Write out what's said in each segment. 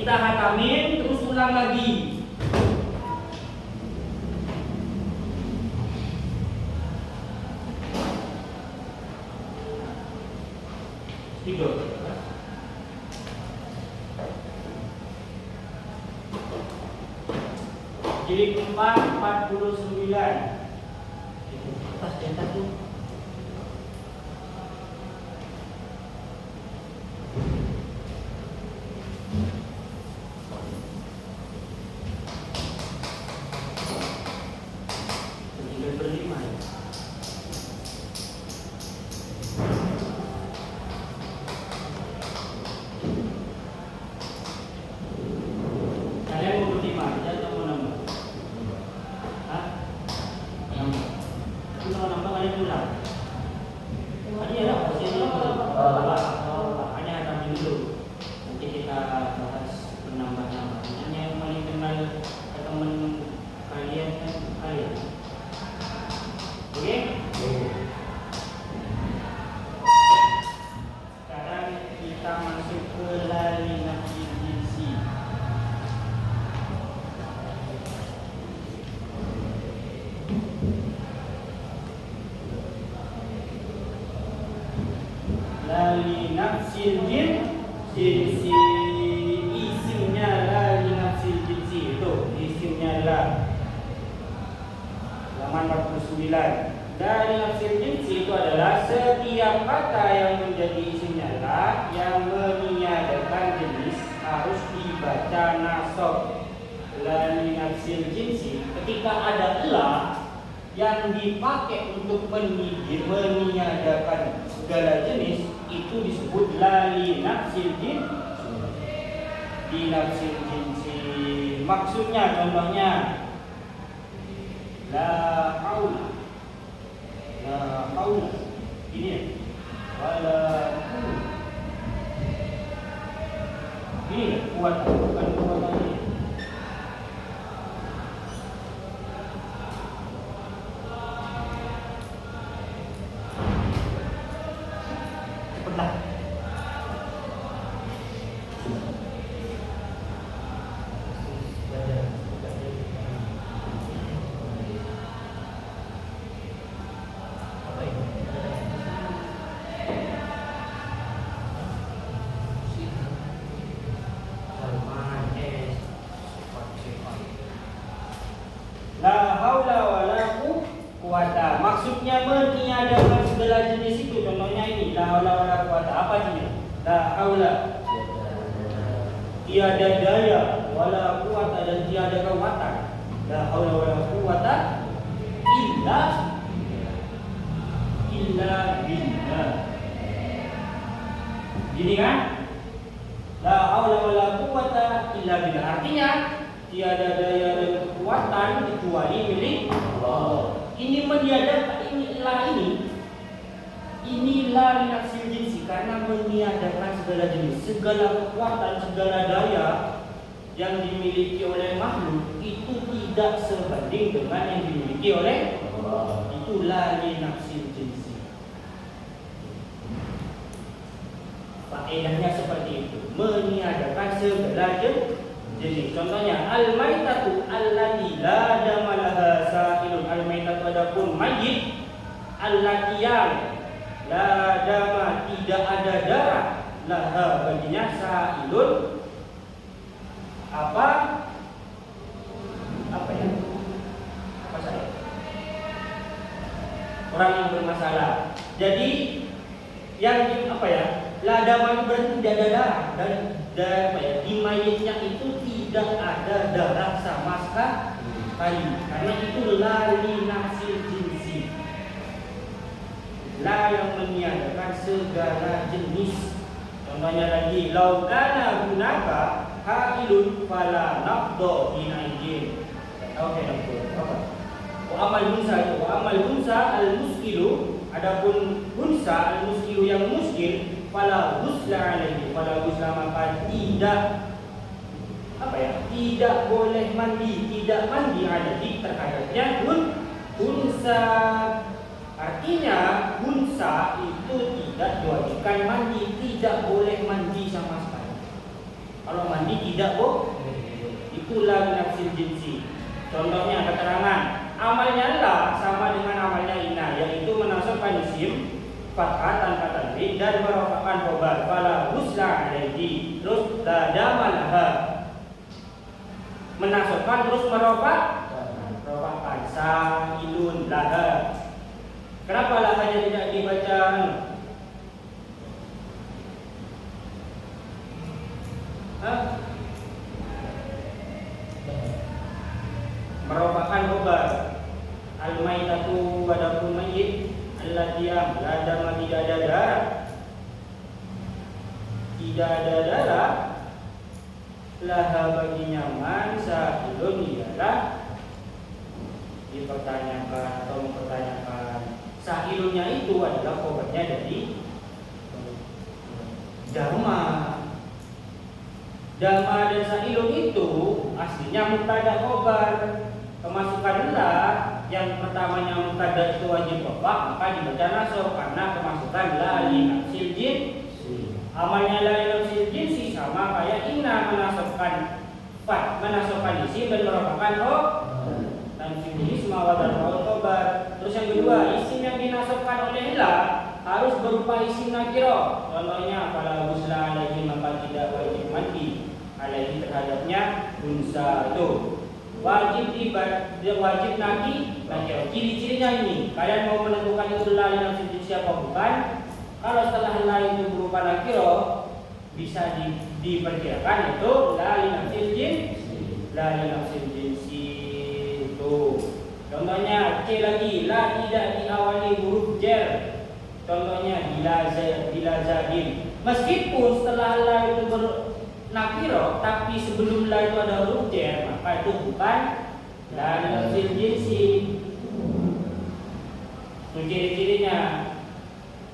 kita hatamin, terus ulang lagi. Tidur. Jilid 4, 49. Atas cetak tuh. Lali nafsil jinsi, isimnya lali nafsil jinsi itu isimnya la. Halaman 49. Lali nafsil jinsi itu adalah setiap kata yang menjadi isimnya la yang meniadakan jenis harus dibaca nasab. Lali nafsil jinsi ketika ada la yang dipakai untuk meniadakan segala jenis itu disebut lali nafsil jinsi. Di nafsil jinsi maksudnya contohnya la haula, ini ya, wala ini kuat bukan kuat ini. La haula wala quwata. Maksudnya meniadakan segala jenis itu. Contohnya ini, la haula wala quwata. Apa artinya? La haula, tiada daya, wala quwata, dan tiada kekuatan. La haula wala quwata illa billah. Gini kan? La haula wala quwata illa billah. Artinya tiada daya dan kekuatan kecuali milik Allah. Ini meniadakan, inilah nafsil jinsi karena meniadakan segala jenis, segala kekuatan, segala daya yang dimiliki oleh makhluk itu tidak sebanding dengan yang dimiliki oleh Allah. Itulah nafsil jinsi. Faedahnya seperti itu, meniadakan segala jenis. Jadi contohnya al-maitatu allati la dama laha sa'ilun. Al-maitatu adapun mayit allati yang la dama tidak ada darah laha baginya sa'ilun apa ya? Apa saya? Orang yang bermasalah. Jadi yang apa ya? La dama itu berarti tidak ada darah dan apa ya? Di mayitnya itu tidak ada darah sama sekali. Karena itu lali nafsil jinsi. La yang meniadakan segala jenis. Contohnya lagi, lau kana gunaka hailun fala nafdo binaijin. Oke, apa? Wa amal hunsa al-muskilu. Adapun hunsa al-muskilu yang muskil fala ghusla alaihi, fala ghusla maka tidak boleh mandi, tidak mandi alaihi terhadapnya hunsa. Artinya hunsa itu tidak diwajibkan mandi, tidak boleh mandi sama sekali. Kalau mandi tidak itulah nafsil jinsi. Contohnya keterangan amalnya la sama dengan amalnya inna, yaitu menasabkan isim fathah tanpa tanwin dan merofakkan khobar fala husla alaihi. Terus la damalaha menasabkan terus merofakkan sa'ilun laha. Kenapa lahanya tidak dibaca merupakan khobar al-maitatu wa damul mayyit allati la dama tidak ada darah laha baginya man sa'ilun ialah dipertanyakan atau mempertanyakan. Sa'ilunnya itu adalah khobarnya dari dama. Dama dan sa'ilun itu aslinya mubtada khobar. Kemasukanlah yang pertamanya mubtada itu wajib rafah, maka dibaca nasab karena kemasukan la li nafsil jinsi. Amalnya la li nafsil jinsi sama kayak inna menasabkan menasabkan isim dan merafahkan nafsil isma wa darul khobar. Terus yang kedua, isim yang dinasabkan oleh la harus berupa isim nakirah. Contohnya pada musla alaihi maka tidak wajib mandi alaihi terhadapnya unsa itu. Wajib naki nakirah. Ciri-cirinya ini, kalian mau menentukan itu la li nafsil jinsi apa bukan? Kalau setelah la itu berupa nakirah bisa diperkirakan itu la li nafsil jinsi. La li nafsil jinsi itu. Contohnya C lagi, la tidak diawali huruf jar. Contohnya bila zadin. Meskipun setelah la itu nakiro, tapi sebelum la itu ada huruf jar, maka itu bukan la li nafsil jinsi. Itu ciri-cirinya.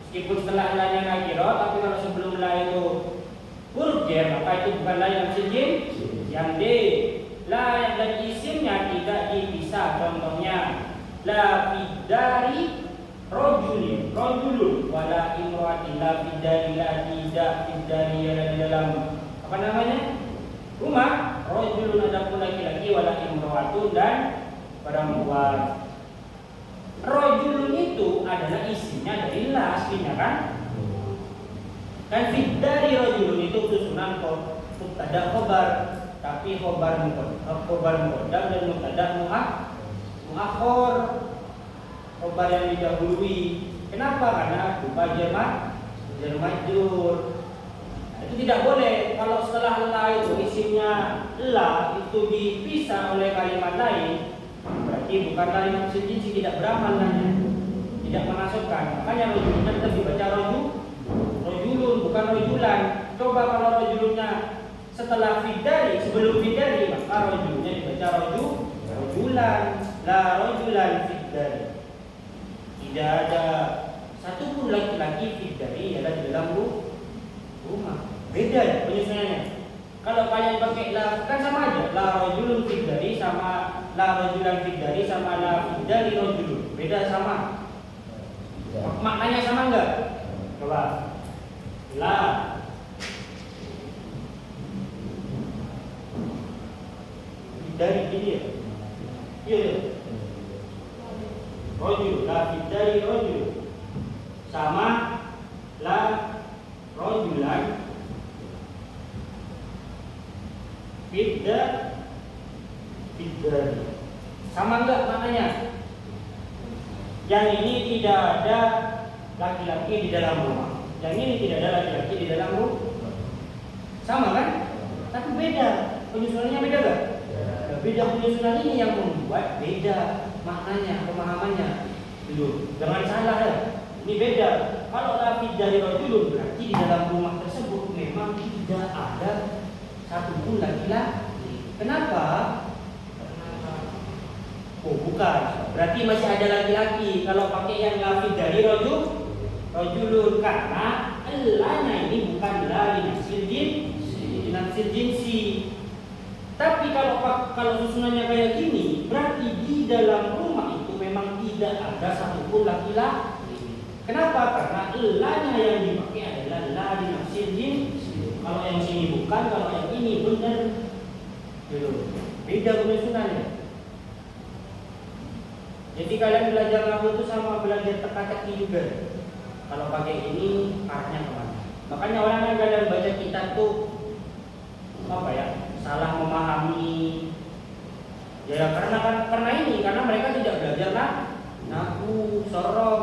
Meskipun setelah la nya nakiro, tapi kalau sebelum la itu huruf jar, maka itu bukan la li nafsil jinsi. Yang D, la dan isimnya tidak dipisah. Contohnya la fidari rojulun wala imroatin. La fidari la tidak fidari ada di dalam apa namanya rumah. Rojulun ada pun laki-laki wala imroatun dan perempuan. Rojulun itu adalah isimnya dari la aslinya kan fidari rojulun itu susunan mubtada khobar. Tapi khobar muqaddam dan mubtada muakhir. Khobar yang didahului. Kenapa? Karena berupa jar majrur. Itu tidak boleh kalau setelah la itu isimnya la itu dipisah oleh kalimat lain. Berarti bukan la li nafsil jinsi, tidak beramal namanya. Tidak menasabkan. Makanya rojulunnya tetap dibaca rojulun bukan rojulan. Coba kalau rojulunnya setelah fidari, sebelum fidari, maka rojulnya dibaca rojulan, la rojulan fidari. Tidak ada satupun laki-laki fidari ialah di dalam rumah. Beda ya penyusunannya. Kalau kalian pakai la kan sama aja, la rojulun fidari sama la rojulan fidari sama la fidari rojulun. Beda sama. Maknanya sama enggak? Coba. La dari ini ya. Iya. Rojul, la fidari rojul sama la rojulan fidari. Sama enggak maknanya? Yang ini tidak ada laki-laki di dalam rumah. Yang ini tidak ada laki-laki di dalam rumah. Sama kan? Tapi beda. Penyusunannya beda enggak? Beda penyusunan ini yang membuat beda maknanya, pemahamannya. Dulu, jangan salah ya. Ini beda. Kalau la fidari rojulun berarti di dalam rumah tersebut memang tidak ada satupun laki-laki. Kenapa? Oh bukan. Berarti masih ada laki-laki. Kalau pakai yang la fidari rojulun karena elanya ini bukan la li nafsil jinsi. Tapi kalau susunannya kayak gini, berarti di dalam rumah itu memang tidak ada satupun laki-laki. Kenapa? Karena elanya yang dipakai adalah la li nafsil jinsi. Kalau yang sini bukan, kalau yang ini benar. Gitu. Beda penyusunannya. Jadi kalian belajar nahu itu sama belajar teka-teki juga. Kalau pakai ini arahnya kemana? Makanya orang yang dalam baca kitab tuh apa ya? Salah memahami. Ya karena ini karena mereka tidak belajar nahu, sorof.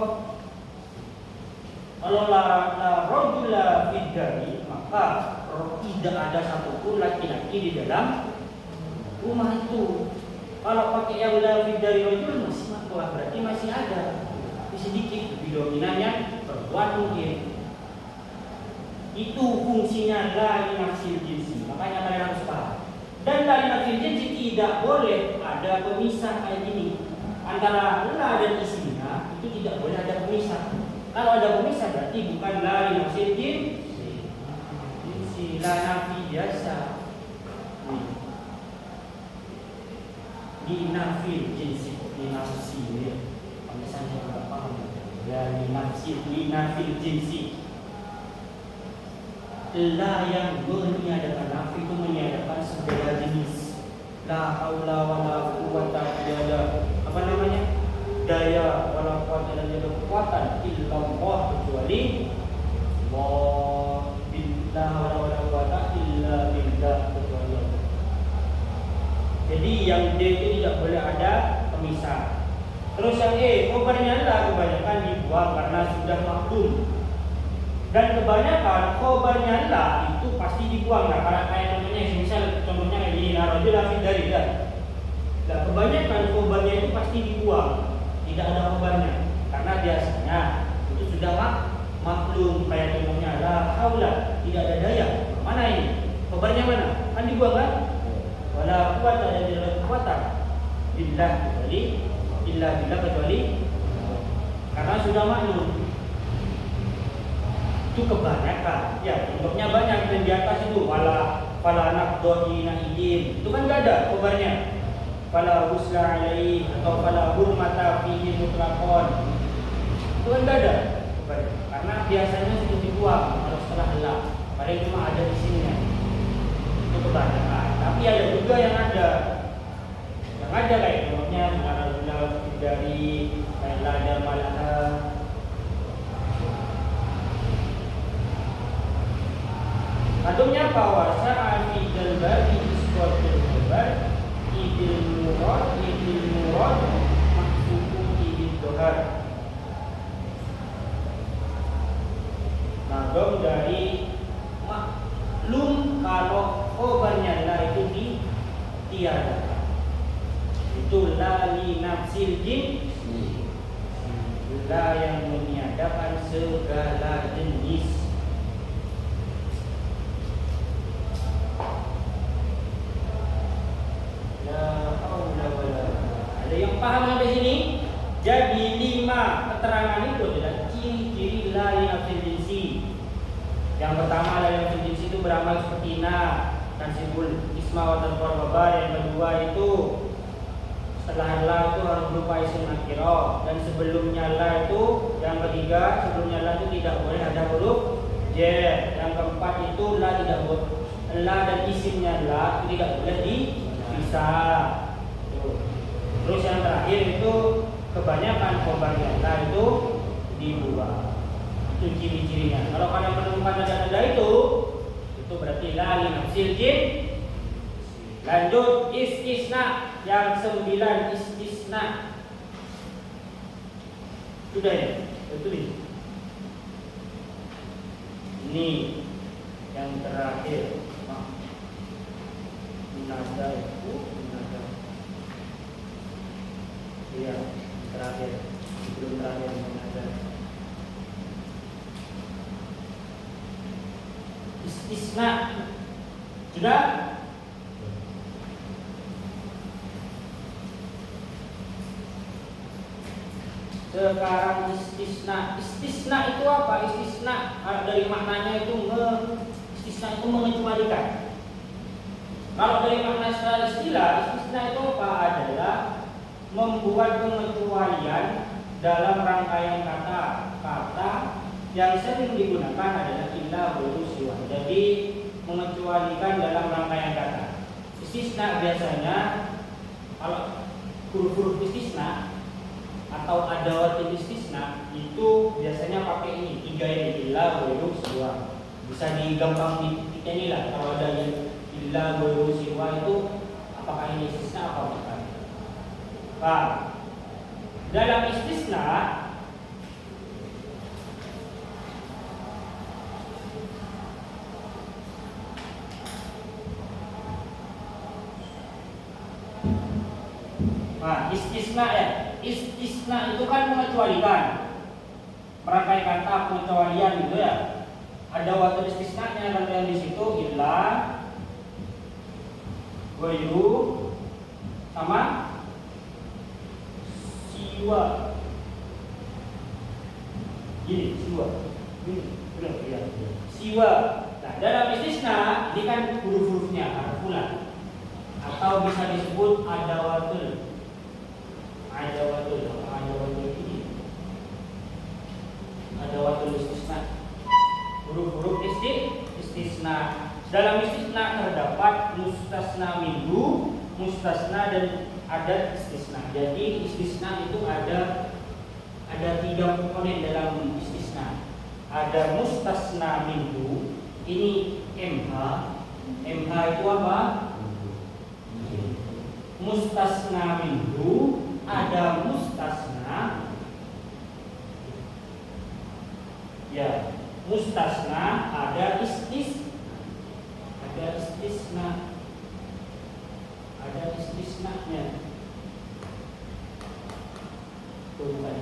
Kalau la rojula fiddari, maka tidak ada satupun laki-laki di dalam rumah itu. Kalau pakai yang la fiddari rojul masih maklah, berarti masih ada. Tapi sedikit lebih dominannya perempuan mungkin. Itu fungsinya la nafsil jinsi. Makanya kalian harus paham. Dan la nafsil jinsi tidak boleh ada pemisah kayak gini. Antara la dan isinya itu tidak boleh ada pemisah. Kalau ada pemisah berarti bukan la nafsil jinsi, la nafi biasa. Di nafil jinsi, di nafsi ya. Misalnya enggak paham ya, di nafil jinsi. La yang meniadakan nafi itu meniadakan segala jenis. La haula wala quwwata illa apa namanya? Daya wala quwwata illa kekuatan illallah kecuali Allah billah wala quwwata illa billah kecuali Allah. Jadi yang D itu tidak boleh ada pemisah. Terus yang E, khobarnya la kebanyakan dibuang karena sudah maklum. Dan kebanyakan khobarnya la itu pasti dibuang. Nah, kayak contohnya kayak gini, rajul afid dari kan. Nah, kebanyakan khobarnya itu pasti dibuang. Tidak ada khobarnya. Karena biasanya itu sudah maklum, kayak contohnya la haula, tidak ada daya. Mana ini? Khobarnya mana? Kan dibuang kan? Wala quwwata dan tidak ada kekuatan billah kecuali billah kecuali karena sudah maklum. Itu kebanyakan ya, contohnya banyak yang di atas itu wala naqdhi naidin itu kan enggak ada kabarnya, wala husla alaihi atau wala hurmata fihi mutlaqon itu kan enggak ada kabarnya karena biasanya sudah dibuang kalau setelah la, padahal cuma ada di sini ya. Itu kebanyakan. Tapi ada juga yang ada kayak contohnya mengarah dari lada malaha. Adumnya bahwa saat idil bagi iskotil khabar idil murad maksudku idil dohar. Nadom dari maklum kalau khobarnya la itu ditiadakan. Itu la li nafsil jinsi, la yang meniadakan segala jenis. Ada yang paham sampai sini? Jadi 5 keterangan itu adalah ciri-ciri la li nafsil jinsi. Yang pertama la li nafsil jinsi itu beramal seperti tansibul isma wa tanfar babar. Yang kedua itu setelah la itu harus berupa isim nakirah, dan sebelumnya la itu yang ketiga sebelumnya la itu tidak boleh ada huruf jar. Yang keempat itu la tidak boleh, la dan isimnya la itu tidak boleh dipisah. Terus yang terakhir itu kebanyakan khobarnya la itu dibuang. Itu ciri-cirinya. Kalau kalian menemukan tanda-tanda itu berarti la li nafsil jinsi. Lanjut istisna yang 9 istisna. Sudah ya? Betul ini. Ini yang terakhir. Nada itu nada. Iya, terakhir. Sebelum terakhir nada. Istisna. Sudah? Sekarang istisna itu apa? Istisna dari maknanya itu istisna itu mengecualikan. Kalau dari makna secara istilah, istisna itu apa? Adalah membuat pengecualian dalam rangkaian kata yang sering digunakan adalah illa wa siwa. Jadi mengecualikan dalam rangkaian kata. Istisna biasanya kalau huruf-huruf istisna atau adawatul istisna itu biasanya pakai ini, 3 ini, illa, ghairu, siwa. Bisa digampang ini lah, kalau ada yang illa, ghairu, siwa itu apakah ini istisna apa bukan? Nah, dalam istisna istisna itu kan mengecualikan, merangkai kata pengecualian gitu ya. Ada waktu istisnanya kan yang di situ illa, ghairu, sama siwa. Gini, siwa. Gini, benar ya. Siwa. Nah, dalam istisna ini kan huruf-hurufnya harus pula. Atau bisa disebut adawatul ini, adawatul istisna, huruf-huruf istisna. Dalam istisna terdapat mustasna minhu, mustasna dan ada istisna. Jadi istisna itu ada 3 komponen dalam istisna. Ada mustasna minhu, ini MH itu apa? Mustasna minhu, ada mustasna, ya, mustasna, ada istisnanya. Bukan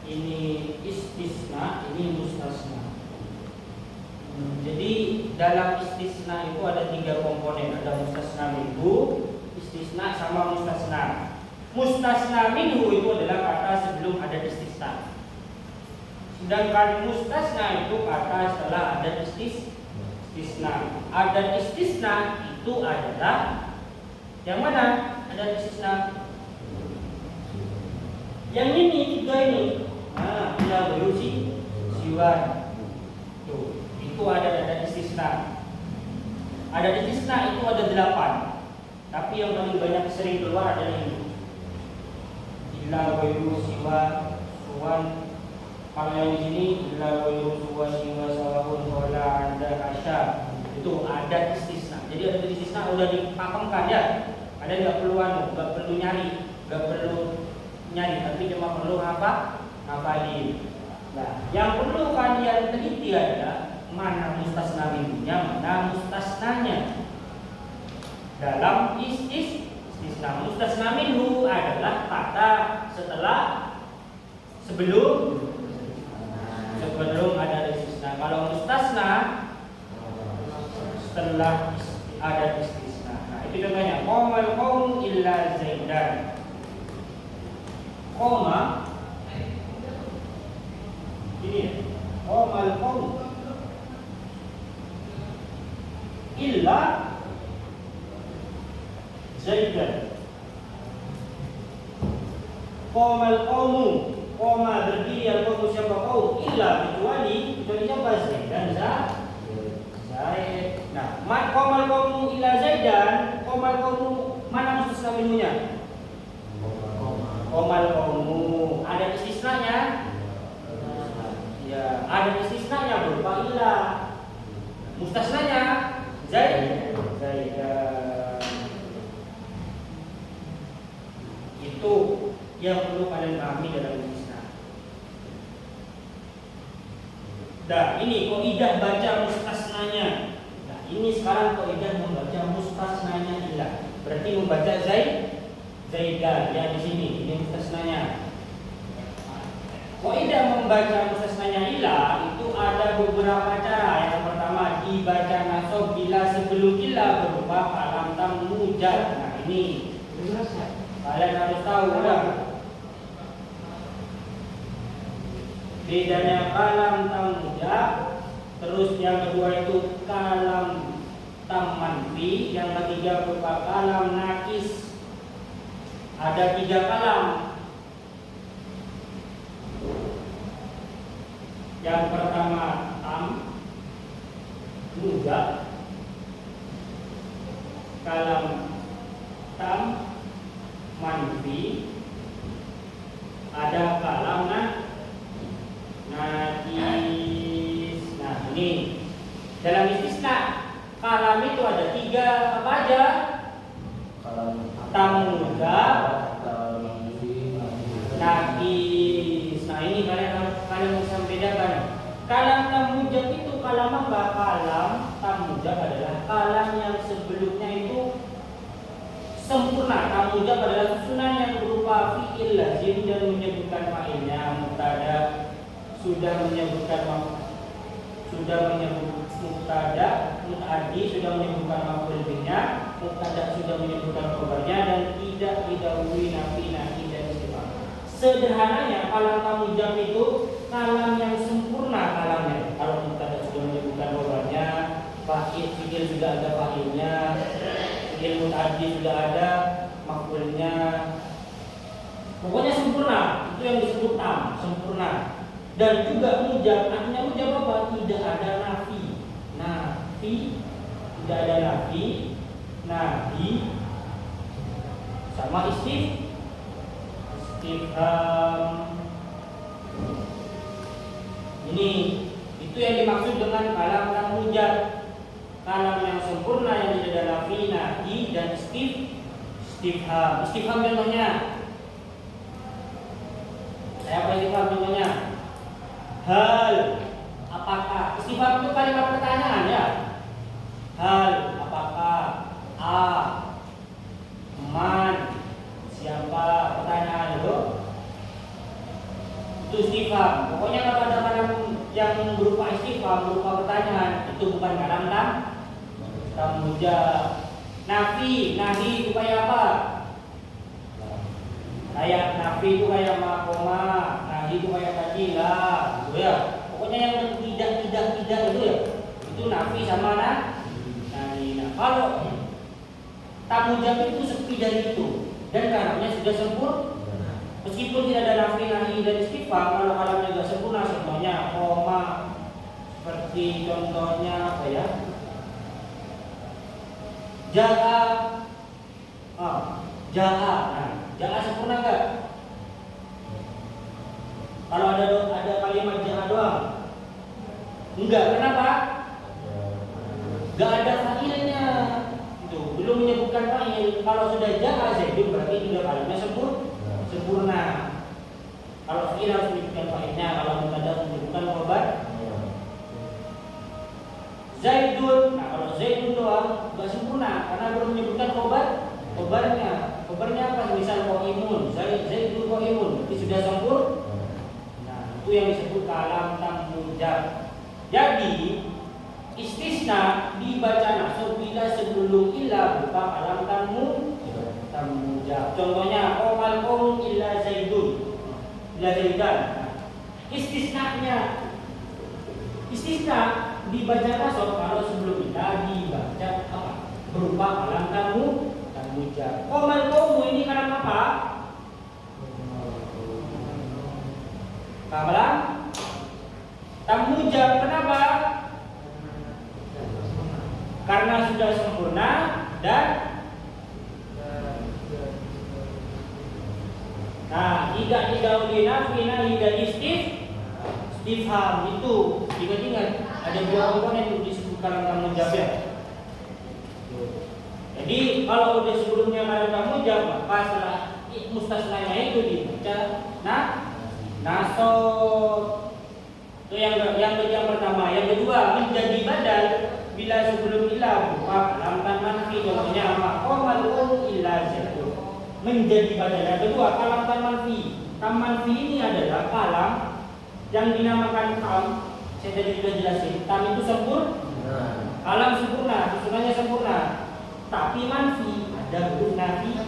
ini istisna, ini mustasna. Jadi dalam istisna itu ada 3 komponen, ada mustasna minhu, istisna sama mustasna. Mustasna minhu itu adalah kata sebelum ada istisna. Sedangkan mustasna itu kata setelah ada istisna. Ada istisna itu adalah yang mana? Ada istisna yang ini, 3 ini. Nah, ila, ghairu, siwa. Tuh, itu ada istisna. Ada istisna itu ada 8. Tapi yang paling banyak sering keluar adalah ini. Illa, ghairu, siwa, suwan. Kalau yang di sini illa, ghairu, siwa, sawahun, wala, anda, asya. Itu ada istisna. Jadi ada istisna udah dipakemkan ya. Ada nggak perlu nyari, tapi cuma perlu hafalin. Nah, yang perlu kalian teliti adalah mana mustasna minhunya, mana mustasnanya. Dalam istisna, mustasna minhu adalah kata sebelum ada istisna. Kalau mustasna setelah ada istisna. Nah, itu contohnya qamal qaumu illa zaidan. Qoma ini qamal qaumu illa zaidan. Qamal qaumu, qoma berdiri al-qaumu siapa kaum, illa kecuali siapa? Zaidan, Zaid. Nah, qamal qaumu illa zaidan, qamal qaumu mana mustasna minhunya? Qamal qaumu ada istisnanya? Ya, ada istisnanya berupa illa. Mustasnanya Zaidan. Itu yang perlu kalian pahami dalam istisna. Nah, ini kaidah baca mustasnanya. Nah, ini sekarang kaidah membaca mustasnanya illa. Berarti membaca Zaidan ya di sini, ini mustasnanya. Kaidah membaca mustasnanya illa itu ada beberapa cara. Yang pertama dibaca nasab bila sebelum illa berupa kalam tam mujad. Nah, ini kalian harus tahu ya. Bedanya kalam tam mujad. Terus yang kedua itu kalam tam manfi. Yang ketiga berupa kalam nakis. Ada 3 kalam. Yang pertama tam, mujab, kalam tam manfi, ada kalam nakis. Nah ini dalam istisna kalam itu ada 3 apa aja? Tam mujab, nakis. Nah ini kalian bisa bedakan. Kalam tam mujab itu kalam apa? Kalam tam mujab adalah kalam yang sebelumnya itu sempurna. Tam mujab adalah susunan yang berupa fi'il lazim dan menyebutkan fa'ilnya. Mubtada sudah menyebutkan mubtada, mutaddi sudah menyebutkan maf'ul bihnya, mubtada sudah menyebutkan khabarnya, dan tidak didahului nafi, nahi, dan istifham. Sederhananya kalam tam mujab itu kalam yang sempurna kalamnya. Kalau mubtada sudah menyebutkan khabarnya, fi'il sudah ada fa'ilnya, fi'il mutaddi sudah ada maf'ulnya. Pokoknya sempurna, itu yang disebut tam, sempurna. Dan juga mujab, artinya mujab apa? Tidak ada nafi. Nafi, tidak ada nafi, nahi, sama istifham. Ini itu yang dimaksud dengan kalam tam mujab. Kalam yang sempurna yang tidak ada nafi, nahi, dan istifham. Istifham contohnya. Saya apa istifham contohnya? Hal, apakah? Istifham itu kalimat pertanyaan ya. Hal, apakah? Man, siapa? Pertanyaan itu istifham. Pokoknya kalau ada kalam yang berupa istifham, berupa pertanyaan, itu bukan kalam tam mujab. Nafi, nahi itu kayak apa? Kayak nafi itu kayak makoma, nahi itu kayak tadi lah, gitu ya. Pokoknya yang tidak itu ya, itu nafi sama nahi. Nah kalau tam mujab itu sepi dari itu dan kalamnya sudah sempurna. Meskipun tidak ada nafi, nahi, dan istifham, kalau kalamnya tidak sempurna, contohnya koma, seperti contohnya apa ya? Ja'a, ja'a. Nah, ja'a sempurna enggak? Kalau ada kalimat ja'a doang, enggak. Kenapa? Enggak ada fa'ilnya. Itu belum menyebutkan fa'il. Kalau sudah ja'a Zaidun berarti sudah kalimnya sempurna. Kalau fa'il harus menyebutkan fa'ilnya. Kalau mubtada menyebutkan khabar Zaidun. Nah kalau Zaidun doang enggak sempurna karena belum menyebutkan khabarnya. Khabarnya apa? Misal qaimun, Zaidun qaimun, itu sudah sempurna. Nah, itu yang disebut kalam tam mujab. Jadi istisna dibaca nasab bila sebelum illa berupa kalam tam mujab. Contohnya qamal qawm illa Zaidun, illa Zaidan. Istisna dibaca nasab kalau sebelum illa dibaca apa? Berupa kalam tam mujab. Qamal qawm ini kalam apa? Kalam tam mujab. Kenapa? Karena sudah sempurna dan tidak didahului nafi, nahi, dan istifham. Itu ingat-ingat ada 2 komponen yang disebut kalam tam mujab ya. Jadi kalau udah sebelumnya kalam tam mujab, maka setelah mustasnanya itu dibaca nasab. Itu yang pertama. Yang kedua, menjadi badal bila sebelum illa berupa kalam tam manfi. Contohnya qamal qawm illa Zaidun. Menjadi badal. Yang kedua, kalam tam manfi. Tam manfi ini adalah kalam yang dinamakan tam. Saya tadi sudah jelasin. Tam itu sempurna. Kalam sempurna, susunannya sempurna. Tapi manfi ada huruf nafi,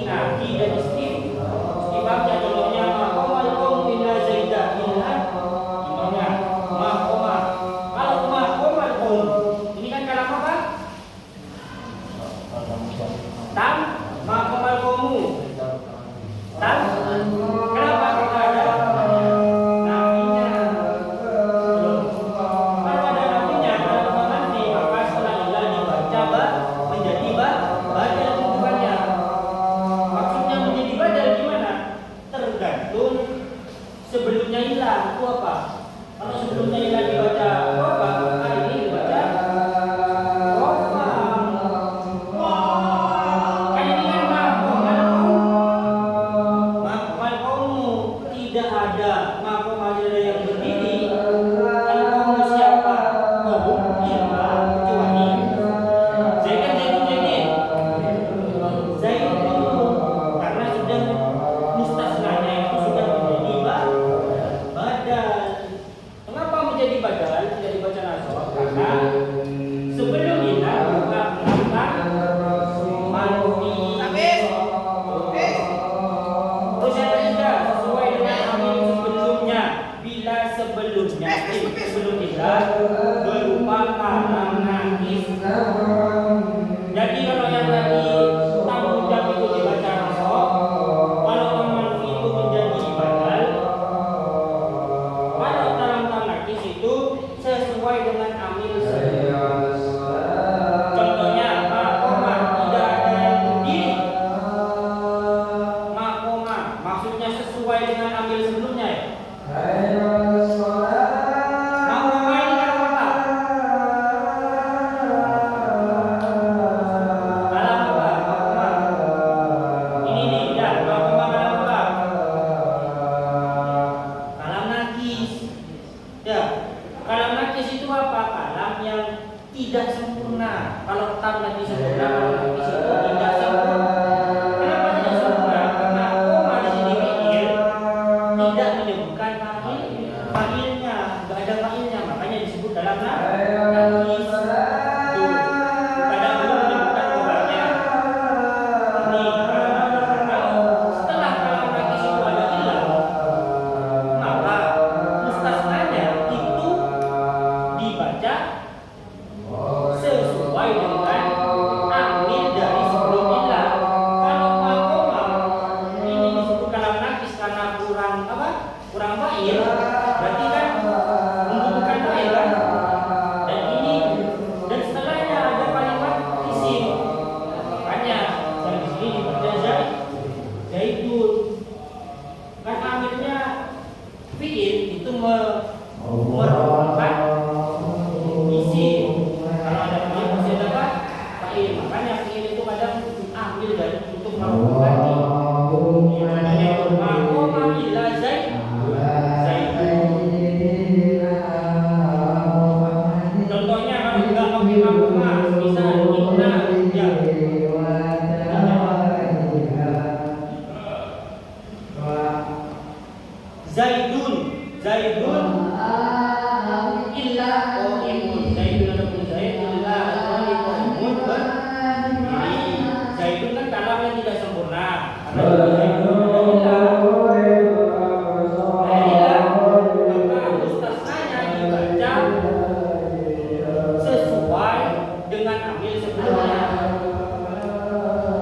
nahi, dan istifham. Contohnya qamal qawm illa Zaidan. Contohnya qoma. Kalau qamal qawm ini kan kalam apa? Tam qamal qawmu. Tam. Kenapa kita ada nafinya? Kalau ada Zaidun illa qaimun. Zaidun ataupun Zaid illa qaimun berdiri. Zaidun kan kalam yang tidak sempurna. Karena Zaidun illa maka mustasnanya dibaca sesuai dengan amil sebelumnya.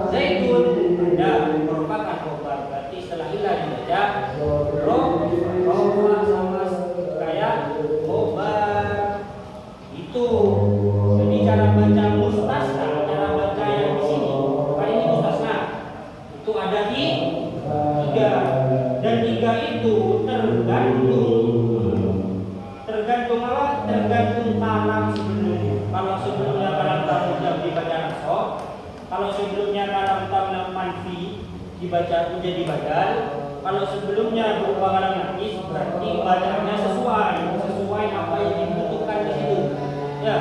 Zaidun ada merupakan khobar, berarti setelah illa dibaca rofa sama kayak khobar itu. Jadi cara baca mustasna, cara baca yang di sini, kali ini mustasna itu ada di tiga, dan tiga itu tergantung apa? Tergantung kalam sebelumnya. Kalau sebelumnya kalam tamujab dibaca nasab, kalau sebelumnya kalam tamna manfi dibaca menjadi badal, kalau sebelumnya berupa kalam naqis berarti bacanya sesuai apa yang dibutuhkan di situ. Ya,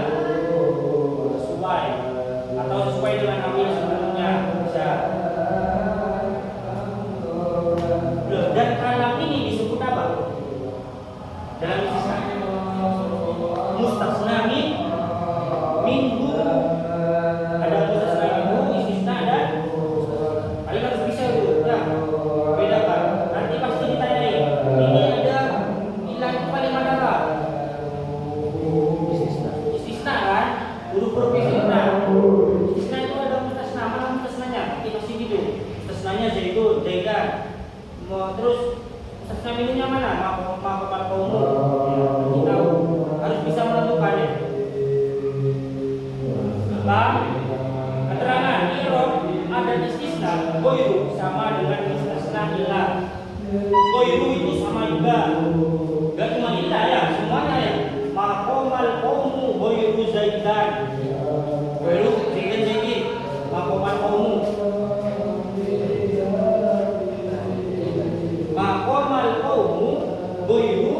sesuai atau sesuai dengan amil sebelumnya bisa. Dan kalam ini disebut apa? Dalam istisna mustasna minhu. Ada mustasna minhu, istisna dan kalian harus bisa dulu. Ya, bedakan. Nanti pasti ditanyai. Ini ada ilah itu paling mana lah? Istisna kan? Huruf-huruf istisna. Istisna itu ada mustasna, mana mustasnanya? Kita pasti gitu. Mustasnanya Zaidun, Zaidan. Terus mustasna minhunya mana? Maaf kaummu. Kita harus bisa menentukan ya. Keterangan i'rab ada istisna ghairu sama dengan istisna illa. Ghairu itu sama juga. Gak cuma illa ya, semuanya ya. Maqamal qaumu ghairu Zaidan. Ghairu Zaidan Zaidin. Maqamal qaumu. Maqamal qaumu ghairu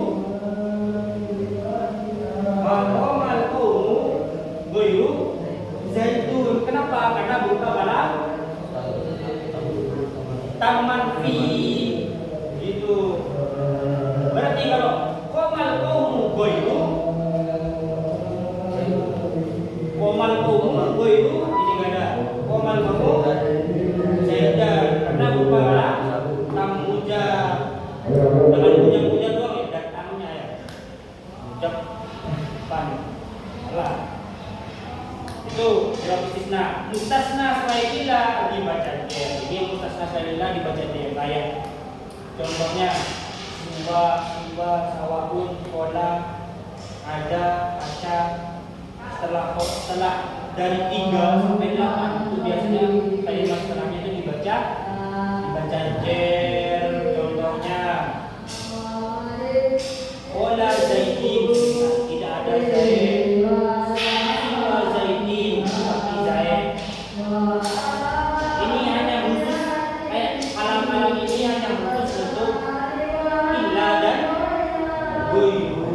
Zaidun. Kenapa? Karena berupa kalam taman fi gitu. Berarti kalau qamal qaumu ghairu ini enggak ada. Qamal qaumu Zaidan karena berupa kalam tamuja. Dengan puja doang ya, datangnya ya. Ucap pan. Salah. Itu dalam istisna. Mustasna selain illa dibaca jer. Ini mustasna selain illa dibaca jer. Kayak contohnya siwa, sawabun, kola, ada, kaca. Setelah dari 3 sampai 8 itu biasanya kalimat setelahnya itu dibaca jer. Contohnya kola Zaidin, tidak ada Zaid. Ini hanya khusus kalam-kalam ini hanya khusus untuk illa dan ghairu.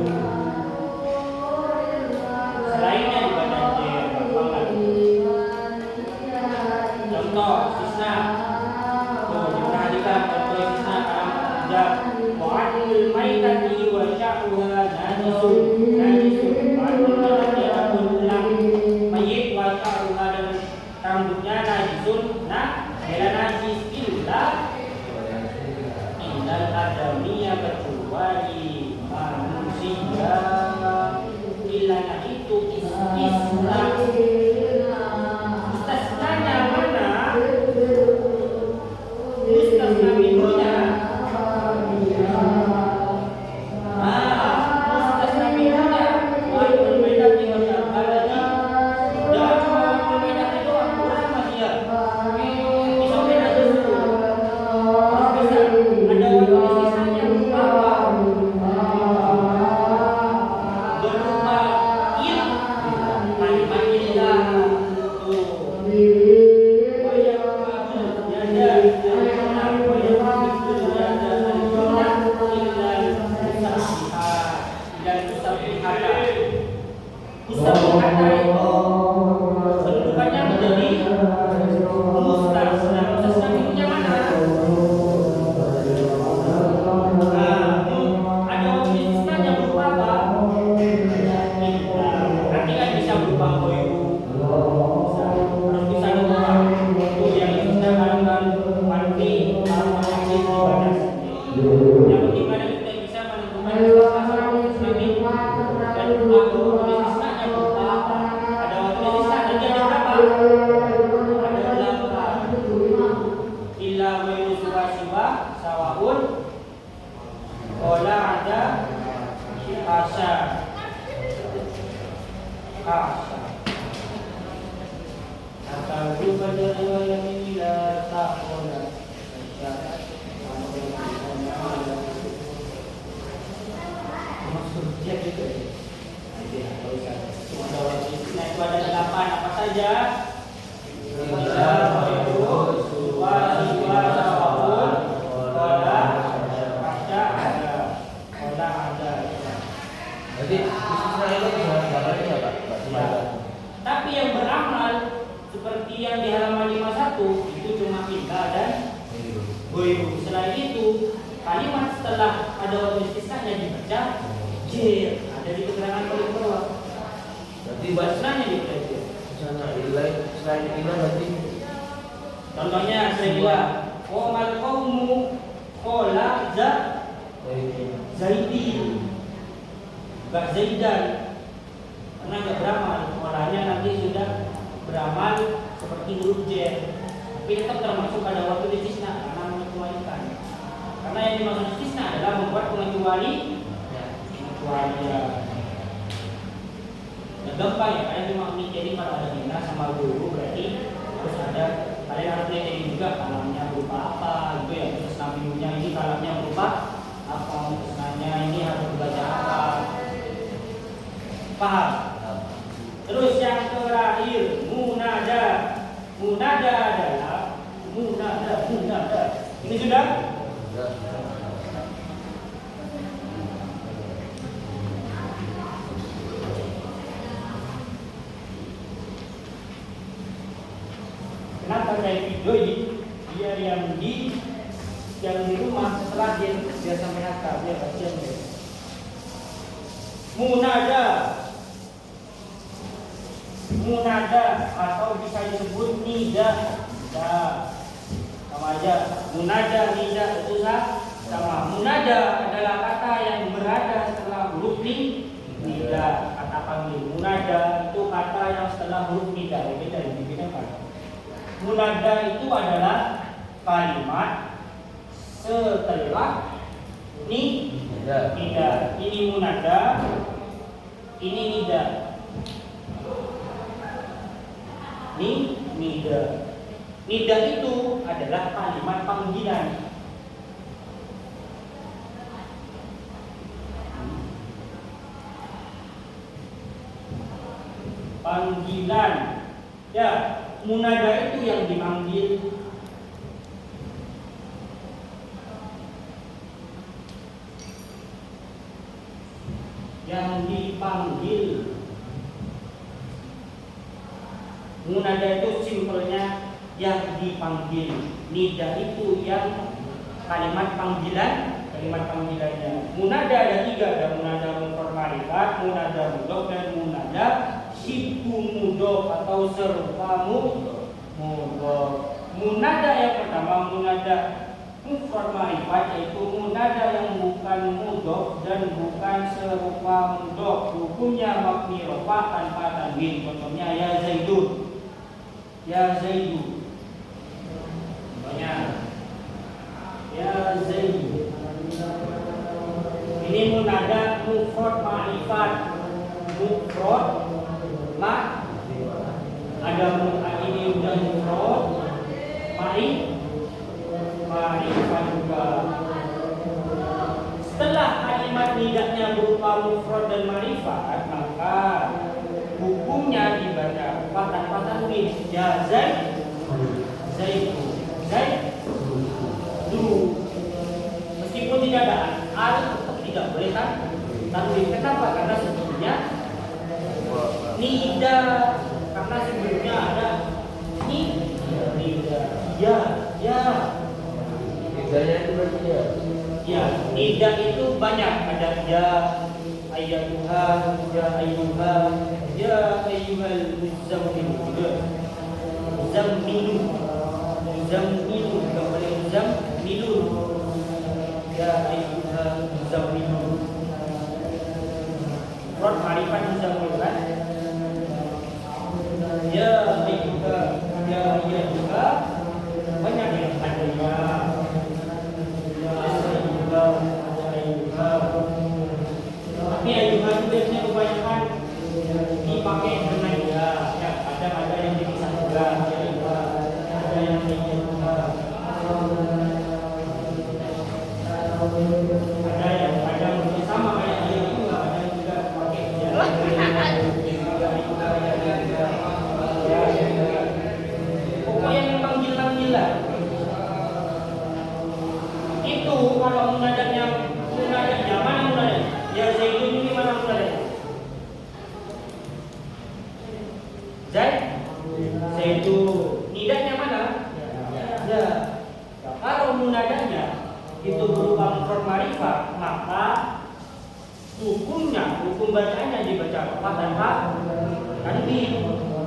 Selainnya dibaca jer. Contoh istisna. Diperhatikan contoh istisna kalam jab wa'adul maitati wa sya'uha najisun. Wa'adul maitati akun lam mayit wa sya'uha dan rambutnya najisun. Bela najis illa adamiyah kecuali manusia. Illanya itu istisna. Mustasnanya mana? Mustasna minhunya. Mustasna minhunya. Wa'adul maitati wa sya'uha lagi. Jangan cuma wa'adul maitati doang, kurang masih ya. Sampai najis dulu. Terus bisa ada waktu istisnanya apa? seperti orang-orang ibadah. Yang bagaimana kita bisa menentukan Nabi dan waktu istisna berupa apa? Ada waktu istisna tadi ada berapa? Ada 8. Illa wa siwa sawaun. Qala ada hasya. Atau juga yang ila taqona. Maksudnya gitu ya. Nah, itu ada 8 apa saja? Tapi yang beramal seperti yang di halaman 51 itu cuma kita dan goiru. Selain itu, kalimat setelah ada waktu istisna dibaca jer, ada di keterangan paling bawah. Berarti bahasanya dibaca. Selain ilah berarti contohnya saya qomal qaumu qala zaidin. Gak zaidan. Karena gak beramal, orangnya nanti sudah beramal seperti huruf J. Tapi tetap termasuk pada waktu istisna karena mengecualikan. Karena yang dimaksud istisna adalah membuat pengecualian. Nah, gampang ya, kalian cuma mikir kalau ada bina sama guru berarti harus ada, kalian harus lihat juga kalamnya berupa apa gitu ya. Terus nabinya ini kalamnya berupa apa, istisnanya ini harus dibaca apa. Paham? Terus yang terakhir munada. Munada adalah munada. Ini sudah? Kenapa saya video ini? Biar yang di rumah setelah dia sampai akar dia baca. Munada atau bisa disebut nida. Sama aja. Munada, nida itu sama. Munada adalah kata yang berada setelah huruf nida. Kata panggil. Munada itu kata yang setelah huruf nida. Beda. Munada itu adalah kalimat setelah nida. Ini munada, ini nida. Nida. Nida itu adalah kalimat panggilan. Panggilan. Ya, munada itu yang dipanggil. Yang dipanggil. Munada itu simpelnya yang dipanggil. Nida itu yang kalimat panggilan, kalimat panggilannya. Munada ada 3, ada munada mufrad ma'rifat, munada mudhof dan munada syibhu mudhof atau serupa mudhof. Munada yang pertama munada mufrad ma'rifat, yaitu munada yang bukan mudhof dan bukan serupa mudhof. Hukumnya mabni rafa tanpa tanwin. Contohnya ya zaidun. Ya Zaidu. Banyak. Ya Zaidu. Ini munada mufrad ma'rifat. Mufrad ma ada ini udah mufrad ma'rifat juga. Setelah kalimat nidanya berupa mufrad dan ma'rifat, maka hukumnya dibaca tanpa tanwin. Ya Zaidu. Meskipun tidak ada al, tidak boleh tanwin. Kenapa? Karena sebelumnya nida. Karena sebelumnya ada nida. Ya. Nidanya itu berarti ya. Ya, nida itu banyak. Ada ya ayyatuha, ya ayyuha, ya ayyuhal muzammil. Muzammilu, enggak boleh Ada yang kadang sama kayak dia itu, kadang juga pakai pokoknya yang panggil-panggil lah. Itu kalau munadanya mana munadanya? Ya Zaidun ini mana munadanya? Zaidun. Nidanya mana? Ya. Kalau munadanya itu berupa mufrad ma'rifah, maka hukum bacaannya dibaca fathah dan ha tanwin.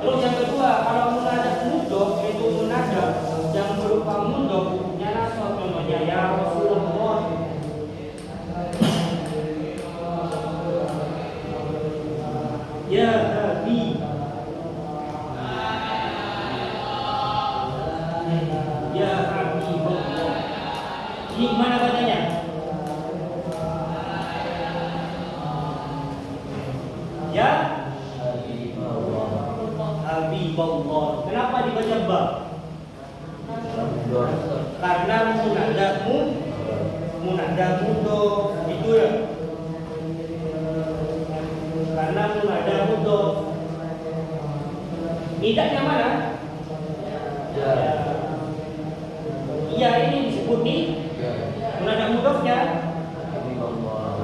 Terus yang kedua, kalau munada mudhof itu munada yang berupa mudhof hukumnya nasab, contohnya ya Rasulullah. Ya Nabi. Ya Habibullah. Ini mana bacanya? Ya Habibullah. Kenapa dibaca ba? Karena munada mudhof itu ya. Karena munada mudhof. Nidanya mana? Ya. Iya, ini disebut nih munada mudhofnya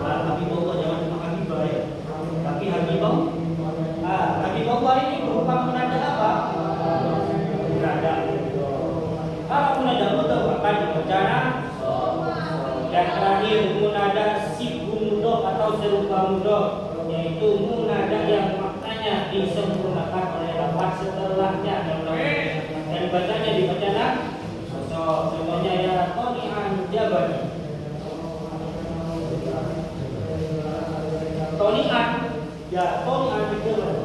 Habibullah, jangan cuma Habibah ya, tapi Habibullah. Habibullah ini berupa munada apa? Munada mudhof. Kalau munada mudhof akan dibaca dan terakhir munada sibhu mudhof atau serupa mudhof, yaitu munada yang maknanya disempurnakan oleh lafaz setelahnya dan bacanya dibaca contohnya ya Toni'an Jabal. Toni'an ya Toni'an Jabal.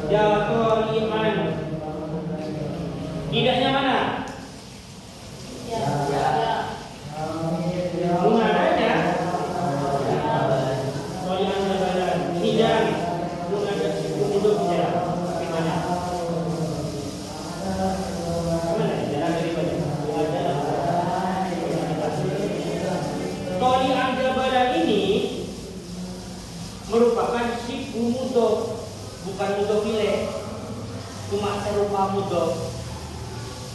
Ya Toni'an. Tidaknya mana? Ya. Munadanya Toni'an Jabal. Tidak. Toli'an Jabalan ini merupakan sibhu mudhof, bukan mudhof ilaih, cuma serupa mudhof.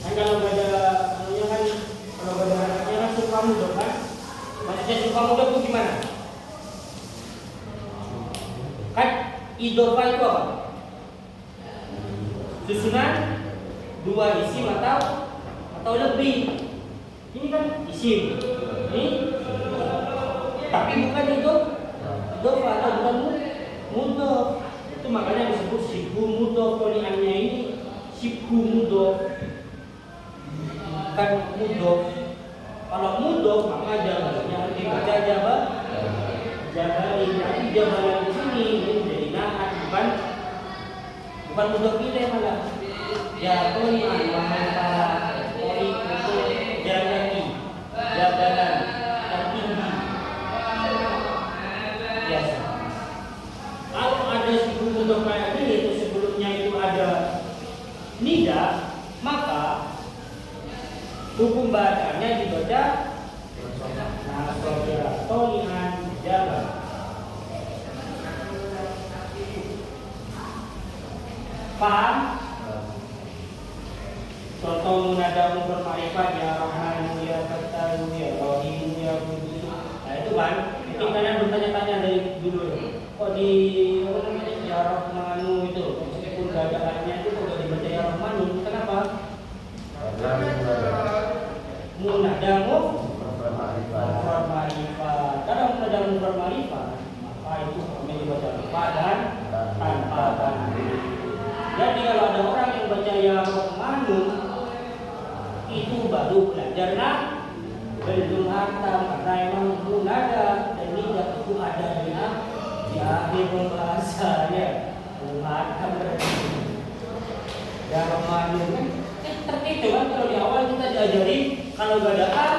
Kan kalau ada anaknya kan serupa mudhof kan? Maksudnya serupa mudhof itu gimana? Kan idhofah itu apa? Susunan dua isim atau lebih. Ini kan isim. Ini tapi bukan idhofah atau bukan mudhof. Itu makanya disebut sibhu mudhof. Toli'annya ini sibhu mudhof. Kan mudhof. Kalau mudhof maka jawabannya dibaca jabalin. Tapi jabalan di sini ini menjadi naat, bukan mudhof ilaih malah. Ya Toli'an wahai para Toli itu jalani, jabalan tertinggi. Biasa. Kalau ada sibhu mudhof kayak ini, itu sebelumnya itu ada nida, maka hukum bacaannya dibaca nasab. Toli'an jabal. Paham? Contoh munada mufrad ma'rifah ya Rahman ya Fattahu ya Rahim ya Qudus. Nah itu kan, mungkin kalian bertanya-tanya dari dulu ya. Kok di ya Rahmanu itu meskipun gak ada artinya itu kok dibaca ya Rahmanu? Kenapa? Munada mufrad ma'rifah. Kalau munada mufrad ma'rifah maka itu hukumnya dibaca tanpa dan tanpa tanwin. Jadi kalau ada orang yang baca ya Rahmanu itu baru belajar belum hatam, karena emang munada dan nida itu ada di akhir pembahasannya. Belum hatam berarti ya Rahmanu kan tertipu kan. Kalau di awal kita diajarin kalau gak ada al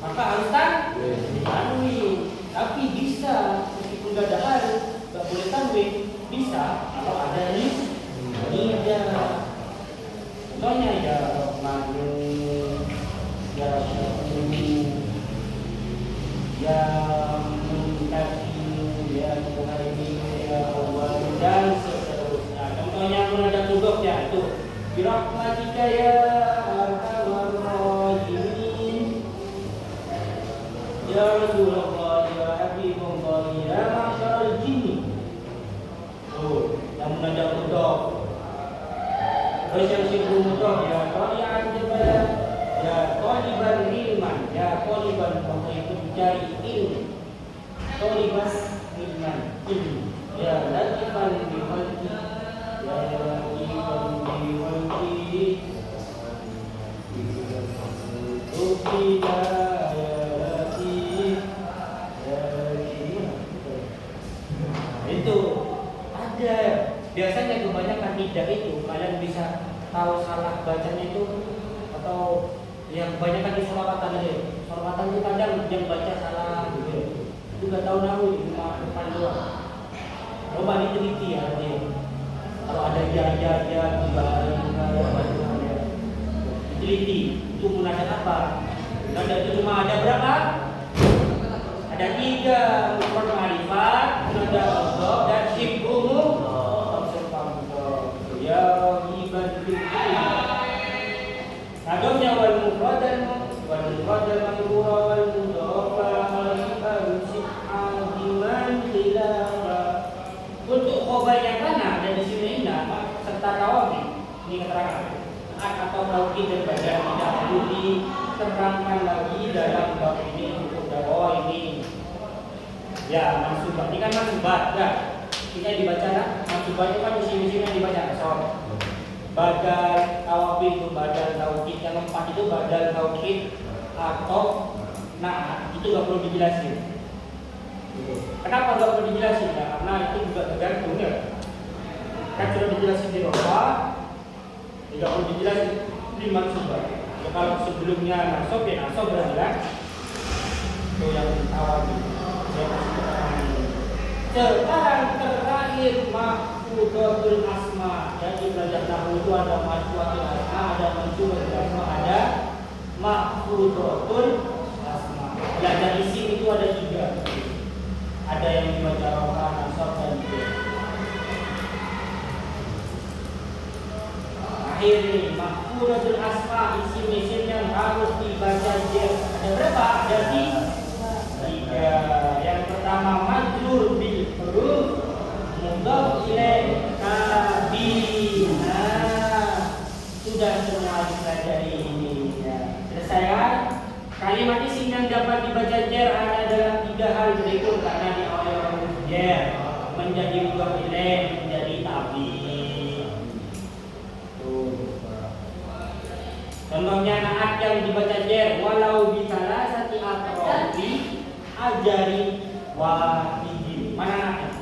maka harus tanwin. Tapi bisa meskipun gak ada al gak boleh tanwin, bisa kalau ada nida. Birahmatika ya arhamar rahimin. Ya Rasulullah ya Habibullah ya ma'syaral jinni. Oh, yang menanda mudhaf. Terus yang sibuk mudhaf ya tali'an jabal ya taliban ilman ya taliban waktu itu mencari ilmu. Taliban ilman ilmu ya latifan bi khalqi ya latifan bi khalqi Tukida ya latif ya latif. Itu ada. Biasanya kebanyakan tidak itu kalian bisa tahu salah bacanya itu atau yang kebanyakan di sholawatan aja. Sholawatan itu kadang yang baca salah gitu. Itu gak tahu nahu cuma depan doang. Coba diteliti ya dia. Kalau ada ya diteliti itu munada apa? Munada itu cuma ada berapa? Ada 3 mufrad ma'rifat, munada mudhaf dan syibhu ya iban bil Adamnya wal mufrad dan manqura wal mudhafa al-khamsi adiman khilafa. Untuk khabar yang mana ada di sini serta tawabi ini keterangan atau taukid dan badan tidak perlu diterangkan lagi dalam bab ini untuk dakwah ini. Ya, mansubat ini kan mansubat kan? Kita dibaca mansubat itu kan di sini dibaca asal. Badal tawabi itu badal taukid, yang 4 itu badal taukid atau nah itu gak perlu dijelasin. Kenapa gak perlu dijelasin? Ya, karena itu juga tergantung ya. Kan sudah dijelasin di bawah, tidak perlu dijelasin di mansubat. Ya, kalau sebelumnya nasab ya nasab berarti kan itu yang tawabi. Sekarang terakhir mahfudatul asma. Jadi belajar nahwu itu ada mahfudatul asma, ada mansubatul asma, ada mahfudatul asma. Belajar isim itu ada 3. Ada yang dibaca rafa, nasab dan jar. Akhir ini mahfudatul asma, isim-isim yang harus dibaca jar. Ada berapa? Ada 3. Yang pertama majrur bil huruf mudhaf ilaih tabi. Nah, sudah semua dipelajari ini ya. Selesai kan? Kalimat isim yang dapat dibaca jar hanya dalam 3 hal berikut karena diawali huruf jar menjadi mudhaf ilaih menjadi tabi. Contohnya naat yang dibaca jar walau bi salasati atrofi ajari wahidin. Mana naat?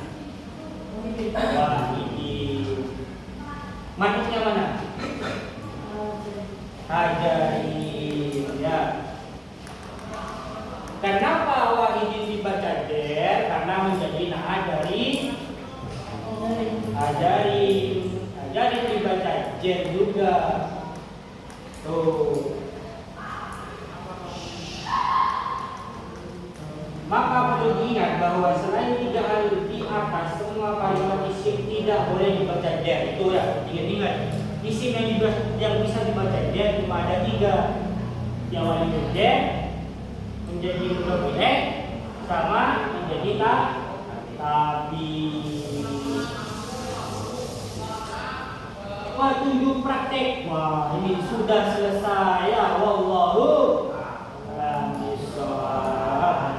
Wahidin. Maksudnya mana? Ajari ya. Kenapa wahidin dibaca jar? Karena menjadi naat dari ajari. Ajari dibaca jar juga. Tuh. Maka perlu diingat bahwa selain 3 hal di atas, semua kalimat isim tidak boleh dibaca jar. Itu ya, ingat-ingat. Isim yang bisa dibaca jar cuma ada 3. Yang wali jar, menjadi mudhaf ilaih, sama menjadi tabi. Wah, tunjuk praktek. Wah, ini sudah selesai ya. Wallahu a'lam bishawab.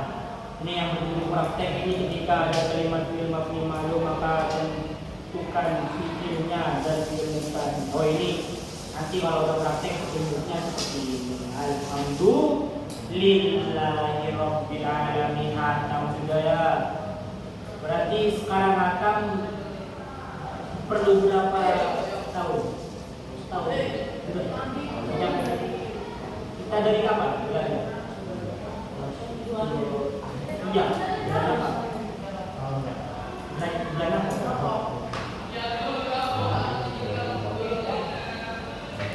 Ini yang berjudul praktek ini ketika ada kalimat fi'il mabni ma'lum maka tentukan fi'ilnya dan fi'ilkan. Oh ini nanti kalau udah praktek petunjuknya seperti ini. Alhamdulillahi rabbil alamin. Hatam sudah ya. Berarti sekarang hatam perlu berapa tahun? Tahun. Kita dari kapan? Iya, bulan apa? Bulan apa?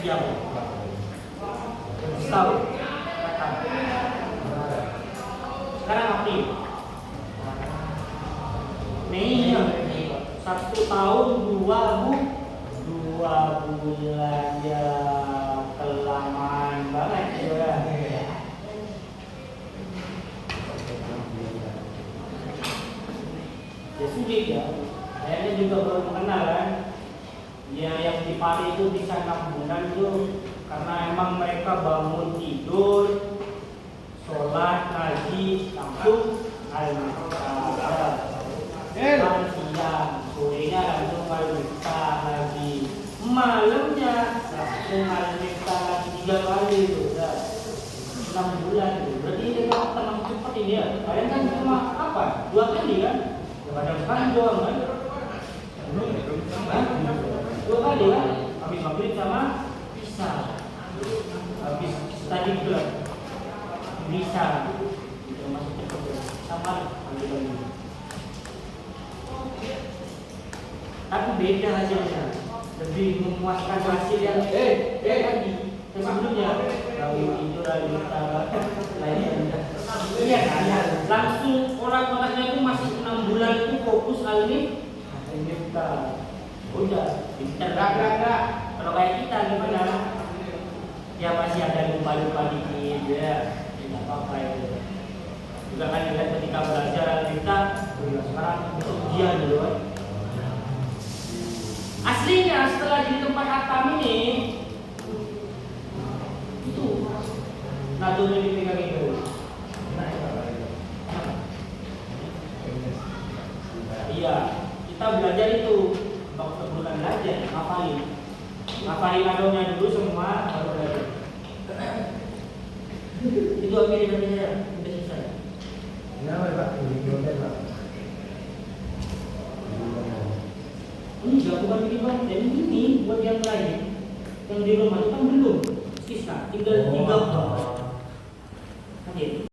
Iya, setahun. Sekarang April. Mei, 1 tahun 2 bulan. Pali itu bisa 6 bulan itu karena emang mereka bangun tidur, sholat, ngaji, langsung al-Iftah. Siang, sorenya langsung al-Iftah lagi, malamnya langsung al-Iftah lagi 3 kali itu, udah 6 bulan itu. Berarti ini termasuk cepat ini ya. Kalian kan cuma apa? 2 kali kan? Kadang sekarang doang kan? 2 kali kan? Habis maghrib sama Isya. Habis tadi juga bisa itu masuk cepat sama lagi. Tapi beda hasilnya, lebih memuaskan hasil yang tadi sebelumnya. Kalau itu dari lainnya, iya kan? Langsung orang-orangnya itu masih 6 bulan itu fokus al-Iftah. Udah, pinter enggak. Kalau kayak kita gimana? Ya masih ada lupa-lupa dikit ya, tidak apa-apa itu. Juga kan lihat ketika belajar al-Iftah, sekarang untuk ujian dulu kan. Aslinya setelah di tempat hatam ini itu naturnya dipegang itu. Iya, kita belajar itu bukan belajar, ngafalin adonnya dulu semua baru belajar. Itu akhirnya dari saya udah selesai. Kenapa Pak? Pak. Enggak, bukan bikin konten ini buat yang lain. Yang di rumah itu kan belum. Sisa tinggal 3